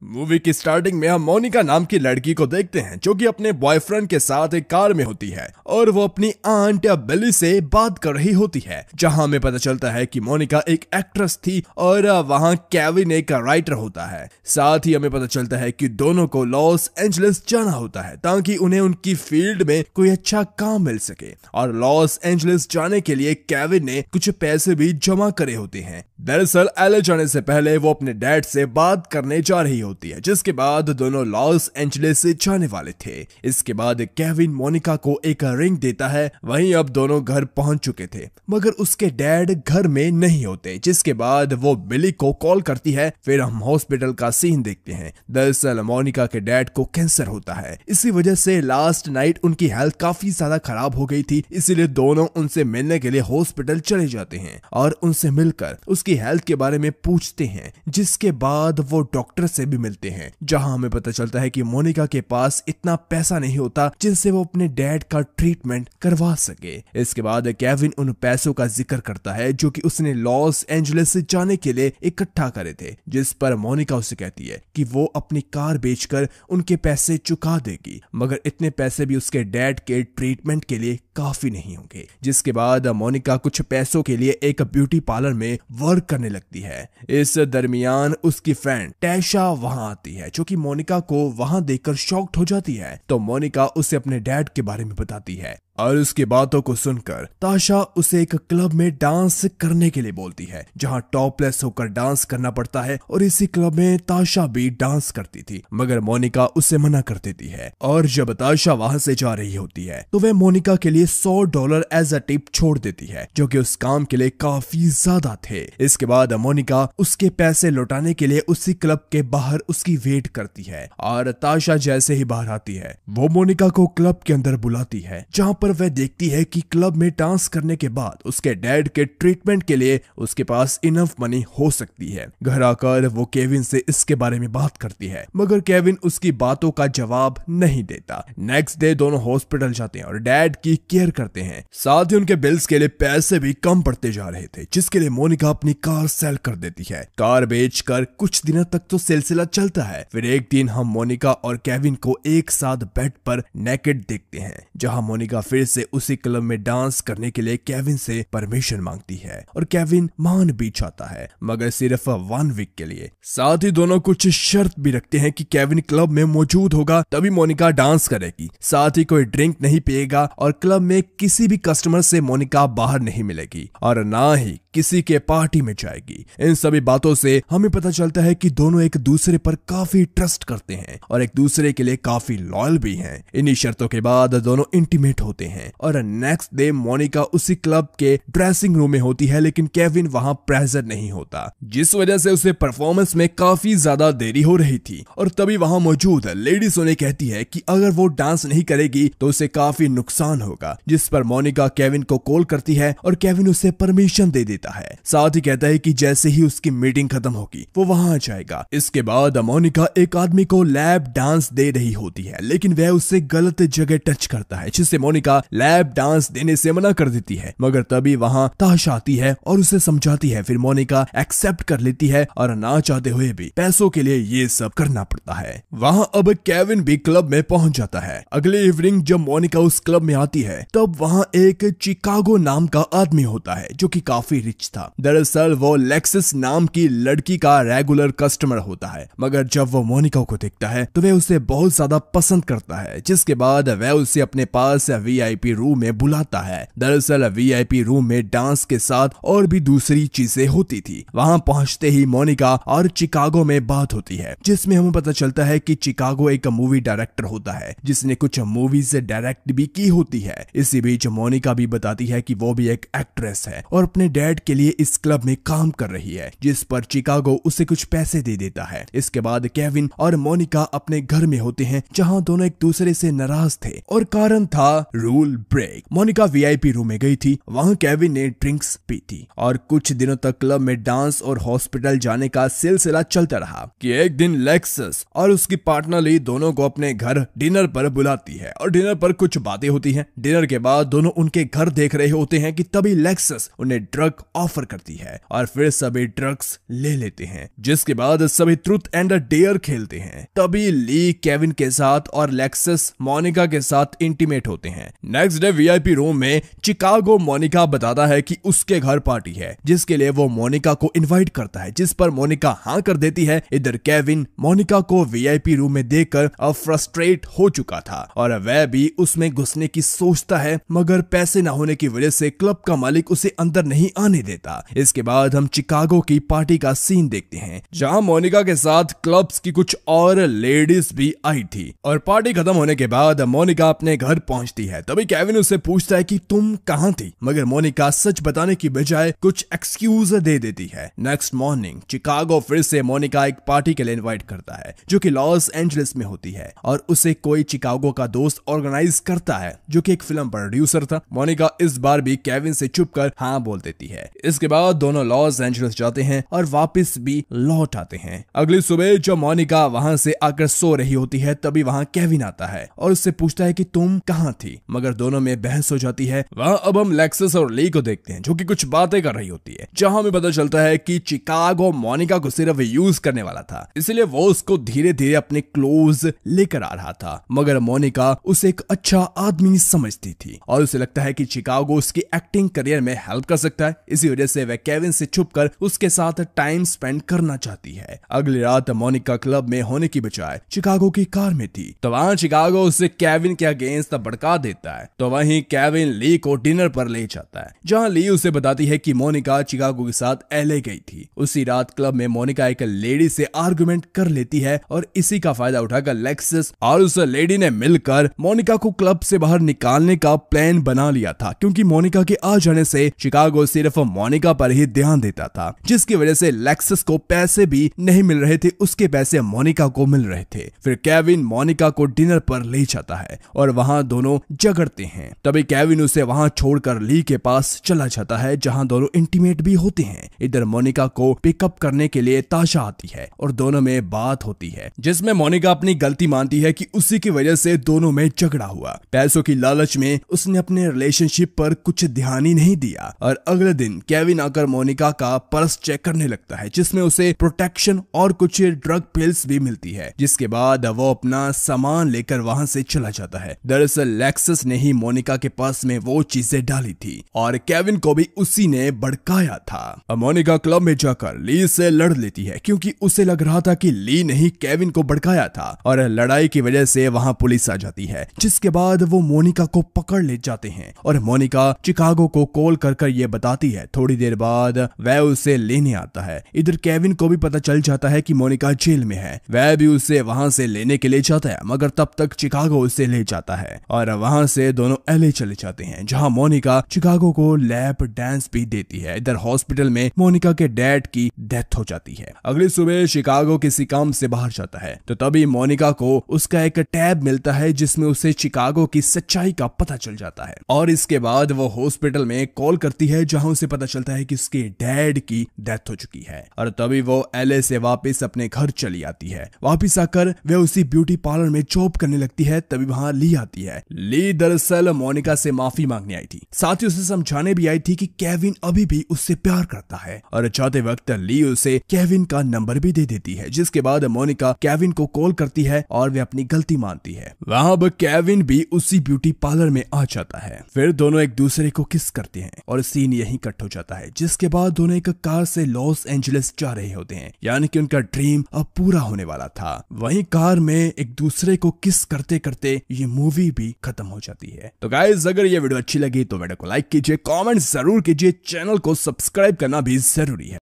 Movie की starting में हम मोनिका नाम की लड़की को देखते हैं जो कि अपने बॉयफ्रेंड के साथ एक कार में होती है और वो अपनी आंट या बिली से बात कर रही होती है, जहां हमें पता चलता है कि मोनिका एक एक्ट्रेस थी और वहां केविन एक राइटर होता है। साथ ही हमें पता चलता है कि दोनों को लॉस एंजलिस जाना होता है ताकि उन्हें उनकी फील्ड में कोई अच्छा काम मिल सके, और लॉस एंजलिस जाने के लिए केविन ने कुछ पैसे भी जमा करे होते हैं। दरअसल एलए जाने से पहले वो अपने डैड से बात करने जा रही होती है, जिसके बाद दोनों लॉस एंजलिस से जाने वाले थे। इसके बाद केविन मोनिका को एक रिंग देता है। वहीं अब दोनों घर पहुंच चुके थे मगर उसके डैड घर में नहीं होते, जिसके बाद वो बिली को कॉल करती है। फिर हम हॉस्पिटल का सीन देखते हैं। दरअसल मोनिका के डैड को कैंसर होता है। इसी वजह से लास्ट नाइट उनकी हेल्थ काफी ज्यादा खराब हो गई थी, इसीलिए दोनों उनसे मिलने के लिए हॉस्पिटल चले जाते हैं और उनसे मिलकर उसकी हेल्थ के बारे में पूछते हैं। जिसके बाद वो डॉक्टर से भी मिलते हैं, जहां हमें पता चलता है कि मोनिका के पास इतना पैसा नहीं होता जिनसे वो अपने डैड का ट्रीटमेंट करवा सके। इसके बाद केविन उन पैसों का जिक्र करता है जो कि उसने लॉस एंजलिस से जाने के लिए इकट्ठा करे थे, जिस पर मोनिका उसे कहती है कि वो अपनी कार बेचकर उनके पैसे चुका देगी, मगर इतने पैसे भी उसके डैड के ट्रीटमेंट के लिए काफी नहीं होंगे। जिसके बाद मोनिका कुछ पैसों के लिए एक ब्यूटी पार्लर में वर्क करने लगती है। इस दरमियान उसकी फ्रेंड टैशा वहां आती है, जो कि मोनिका को वहां देखकर शॉक्ड हो जाती है। तो मोनिका उसे अपने डैड के बारे में बताती है और उसकी बातों को सुनकर ताशा उसे एक क्लब में डांस करने के लिए बोलती है, जहां टॉपलेस होकर डांस करना पड़ता है। और इसी क्लब में ताशा भी डांस करती थी, मगर मोनिका उसे मना कर देती है। और जब ताशा वहां से जा रही होती है तो वह मोनिका के लिए $100 एज अ टिप छोड़ देती है, जो कि उस काम के लिए काफी ज्यादा थे। इसके बाद मोनिका उसके पैसे लौटाने के लिए उसी क्लब के बाहर उसकी वेट करती है, और ताशा जैसे ही बाहर आती है वो मोनिका को क्लब के अंदर बुलाती है, जहां पर वह देखती है कि क्लब में डांस करने के बाद उसके डैड के ट्रीटमेंट के लिए उसके पास इनफ मनी हो सकती है। घर आकर वो केविन से इसके बारे में बात करती है, मगर केविन उसकी बातों का जवाब नहीं देता। नेक्स्ट डे दोनों हॉस्पिटल जाते हैं और डैड की केयर करते हैं। साथ ही उनके बिल्स के लिए पैसे भी कम पड़ते जा रहे थे, जिसके लिए मोनिका अपनी कार सेल कर देती है। कार बेचकर कुछ दिनों तक तो सिलसिला चलता है। फिर एक दिन हम मोनिका और केविन को एक साथ बेड पर नेकेड देखते हैं, जहां मोनिका फिर से उसी क्लब में डांस करने के लिए केविन से परमिशन मांगती है और केविन मान भी जाता है, मगर सिर्फ 1 वीक के लिए। साथ ही दोनों कुछ शर्त भी रखते हैं कि केविन क्लब में मौजूद होगा तभी मोनिका डांस करेगी। साथ ही कोई ड्रिंक नहीं पिएगा और क्लब में किसी भी कस्टमर से मोनिका बाहर नहीं मिलेगी और ना ही किसी के पार्टी में जाएगी। इन सभी बातों से हमें पता चलता है कि दोनों एक दूसरे पर काफी ट्रस्ट करते हैं और एक दूसरे के लिए काफी लॉयल भी हैं। इन्हीं शर्तों के बाद दोनों इंटीमेट होते हैं और नेक्स्ट डे मोनिका उसी क्लब के ड्रेसिंग रूम में होती है, लेकिन केविन वहां प्रेजेंट नहीं होता, जिस वजह से उसे परफॉर्मेंस में काफी ज्यादा देरी हो रही थी। और तभी वहां मौजूद लेडीज उन्हें कहती है कि अगर वो डांस नहीं करेगी तो उसे काफी नुकसान होगा, जिस पर मोनिका केविन को कॉल करती है और केविन उसे परमिशन दे देता है। साथ ही कहता है कि जैसे ही उसकी मीटिंग खत्म होगी वो वहां आ जाएगा। इसके बाद मोनिका एक आदमी को लैब डांस दे रही होती है, लेकिन वह उससे गलत जगह टच करता है, जिससे मोनिका लैब डांस देने से मना कर देती है। मगर तभी वहां ताशा आती है और उसे समझाती है। फिर मोनिका एक्सेप्ट कर लेती है और ना चाहते हुए भी पैसों के लिए ये सब करना पड़ता है। वहां अब केविन भी क्लब में पहुंच जाता है। अगले इवनिंग जब मोनिका उस क्लब में आती है तब वहां एक चिकागो नाम का आदमी होता है, जो कि काफी रिच था। दरअसल वो लेक्सिस नाम की लड़की का रेगुलर कस्टमर होता है, मगर जब वो मोनिका को देखता है तो वह उसे बहुत ज्यादा पसंद करता है, जिसके बाद वह उसे अपने पास वीआईपी रूम में बुलाता है। दरअसल वीआईपी रूम में डांस के साथ और भी दूसरी चीजें होती थी। वहां पहुंचते ही मोनिका और चिकागो में बात होती है, जिसमें हमें पता चलता है कि चिकागो एक मूवी डायरेक्टर होता है, जिसने कुछ मूवीज डायरेक्ट भी की होती है। इसी बीच मोनिका भी बताती है कि वो भी एक एक्ट्रेस है और अपने डैड के लिए इस क्लब में काम कर रही है, जिस पर चिकागो उसे कुछ पैसे दे देता है। इसके बाद केविन और मोनिका अपने घर में होते हैं, जहां दोनों एक दूसरे से नाराज थे और कारण था rule break. Monica VIP room में गई थी, वहां केविन ने ड्रिंक्स पी थी और कुछ दिनों तक क्लब में डांस और हॉस्पिटल जाने का सिलसिला चलता रहा कि एक दिन लेक्सस और उसकी पार्टनर ली दोनों को अपने घर डिनर पर बुलाती है और डिनर पर कुछ बातें होती हैं। डिनर के बाद दोनों उनके घर देख रहे होते हैं कि तभी लेक्सस उन्हें ड्रग ऑफर करती है और फिर सभी ड्रग्स ले लेते हैं, जिसके बाद सभी ट्रूथ एंड डेयर खेलते हैं। तभी ली केविन के साथ और लेक्सस मोनिका के साथ इंटीमेट होते हैं। नेक्स्ट डे वीआईपी रूम में चिकागो मोनिका बताता है कि उसके घर पार्टी है, जिसके लिए वो मोनिका को इनवाइट करता है, जिस पर मोनिका हाँ कर देती है। इधर केविन मोनिका को वीआईपी रूम में देखकर अब फ्रस्ट्रेट हो चुका था और वह भी उसमें घुसने की सोचता है, मगर पैसे न होने की वजह से क्लब का मालिक उसे अंदर नहीं आने देता। इसके बाद हम चिकागो की पार्टी का सीन देखते हैं, जहां मोनिका के साथ क्लब्स की कुछ और लेडीज भी आई थी और पार्टी खत्म होने के बाद मोनिका अपने घर पहुंचती है। तभी केविन उससे पूछता है कि तुम कहां थी, मगर मोनिका सच बताने की बजाय कुछ एक्सक्यूज दे देती है। नेक्स्ट मॉर्निंग चिकागो फिर से मोनिका एक पार्टी के लिए इनवाइट करता है, जो कि लॉस एंजलिस में होती है और उसे कोई चिकागो का दोस्त ऑर्गेनाइज करता है, जो कि एक फिल्म प्रोड्यूसर था। मोनिका इस बार भी केविन से चुपकर हाँ बोल देती है। इसके बाद दोनों लॉस एंजलिस जाते हैं और वापस भी लौट आते हैं। अगली सुबह जब मोनिका वहां से आकर सो रही होती है, तभी वहां केविन आता है और उससे पूछता है कि तुम कहां थी, मगर दोनों में बहस हो जाती है। वहां अब हम लेक्सस और ली को देखते हैं, जो कि कुछ बातें कर रही होती है, जहां हमें पता चलता है कि चिकागो मोनिका को सिर्फ यूज करने वाला था, इसलिए वो उसको धीरे धीरे अपने क्लोज लेकर आ रहा था। मगर मोनिका उसे एक अच्छा आदमी समझती थी और उसे लगता है कि चिकागो उसकी एक्टिंग करियर में हेल्प कर सकता है। इसी वजह से वह केविन से छुपकर उसके साथ टाइम स्पेंड करना चाहती है। अगली रात मोनिका क्लब में होने की बजाय चिकागो की कार में थी, तो वहां चिकागो उसे केविन के अगेंस्ट भड़का देता है। तो वहीं केविन ली को डिनर पर ले जाता है, जहां ली उसे बताती है कि मोनिका चिकागो के साथ एलए गई थी। उसी रात क्लब में मोनिका एक लेडी से आर्गुमेंट कर लेती है और इसी का फायदा उठाकर लेक्सस और उस लेडी ने मिलकर मोनिका को क्लब से बाहर निकालने का प्लान बना लिया था, क्योंकि मोनिका के आ जाने से चिकागो सिर्फ मोनिका पर ही ध्यान देता था, जिसकी वजह से लेक्सस को पैसे भी नहीं मिल रहे थे, उसके पैसे मोनिका को मिल रहे थे। फिर केविन मोनिका को डिनर पर ले जाता है और वहां दोनों झगड़ते हैं। तभी केविन उसे वहां छोड़कर ली के पास चला जाता है, जहां दोनों इंटीमेट भी होते हैं। इधर मोनिका को पिकअप करने के लिए ताशा आती है और दोनों में बात होती है, जिसमें मोनिका अपनी गलती मानती है कि उसी की वजह से दोनों में झगड़ा हुआ। पैसों की लालच में उसने अपने रिलेशनशिप पर कुछ ध्यान ही नहीं दिया और अगले दिन केविन आकर मोनिका का पर्स चेक करने लगता है, जिसमें उसे प्रोटेक्शन और कुछ ड्रग पिल्स भी मिलती है, जिसके बाद वो अपना सामान लेकर वहां से चला जाता है। दरअसल लेक्सस ने ही मोनिका के पर्स में वो चीजें डाली थी और केविन को भी उसी ने भड़काया था। मोनिका क्लब में जाकर ली से लड़ लेती है, क्योंकि उसे लग रहा था कि ली ने ही केविन को भड़काया था और लड़ाई की वजह से वहां पुलिस आ जाती है, जिसके बाद वो मोनिका को पकड़ ले जाते हैं और मोनिका चिकागो को कॉल कर ये बताती है। थोड़ी देर बाद वह उसे लेने आता है। इधर केविन को भी पता चल जाता है कि मोनिका जेल में है, वह भी उसे वहां से लेने के लिए जाता है, मगर तब तक चिकागो उसे ले जाता है और वहां से दोनों एलए चले जाते हैं, जहां मोनिका चिकागो को लैप डांस भी देती है। इधर हॉस्पिटल में मोनिका के डैड की डेथ हो जाती है। अगली सुबह चिकागो किसी काम से बाहर जाता है, तो तभी मोनिका को उसका एक टैब मिलता है, जिसमें उसे चिकागो की सच्चाई का पता चल जाता है और इसके बाद वो हॉस्पिटल में कॉल करती है, जहां उसे पता चलता है कि उसके डैड की डेथ हो चुकी है और तभी वो एलए से वापस अपने घर चली आती है। वापस आकर वे उसी ब्यूटी पार्लर में जॉब करने लगती है। तभी वहां ली आती है। ली दरअसल मोनिका से माफी मांगने आई थी, साथ ही उसे समझाने भी आई थी कि केविन अभी भी उससे प्यार करता है और जाते वक्त ली उसे केविन का नंबर भी दे देती है, जिसके बाद मोनिका केविन को कॉल करती है और वे अपनी गलती मानती है। वहां अब केविन भी उसी ब्यूटी पार्लर में आ जाता है। फिर दोनों एक दूसरे को किस करते हैं और सीन यहीं कट हो जाता है, जिसके बाद दोनों एक कार से लॉस एंजलिस जा रहे होते हैं, यानी कि उनका ड्रीम अब पूरा होने वाला था। वहीं कार में एक दूसरे को किस करते करते ये मूवी भी खत्म हो जाती है। तो गाइस, अगर ये वीडियो अच्छी लगी तो वीडियो को लाइक कीजिए, कमेंट जरूर कीजिए, चैनल को सब्सक्राइब करना भी जरूरी है।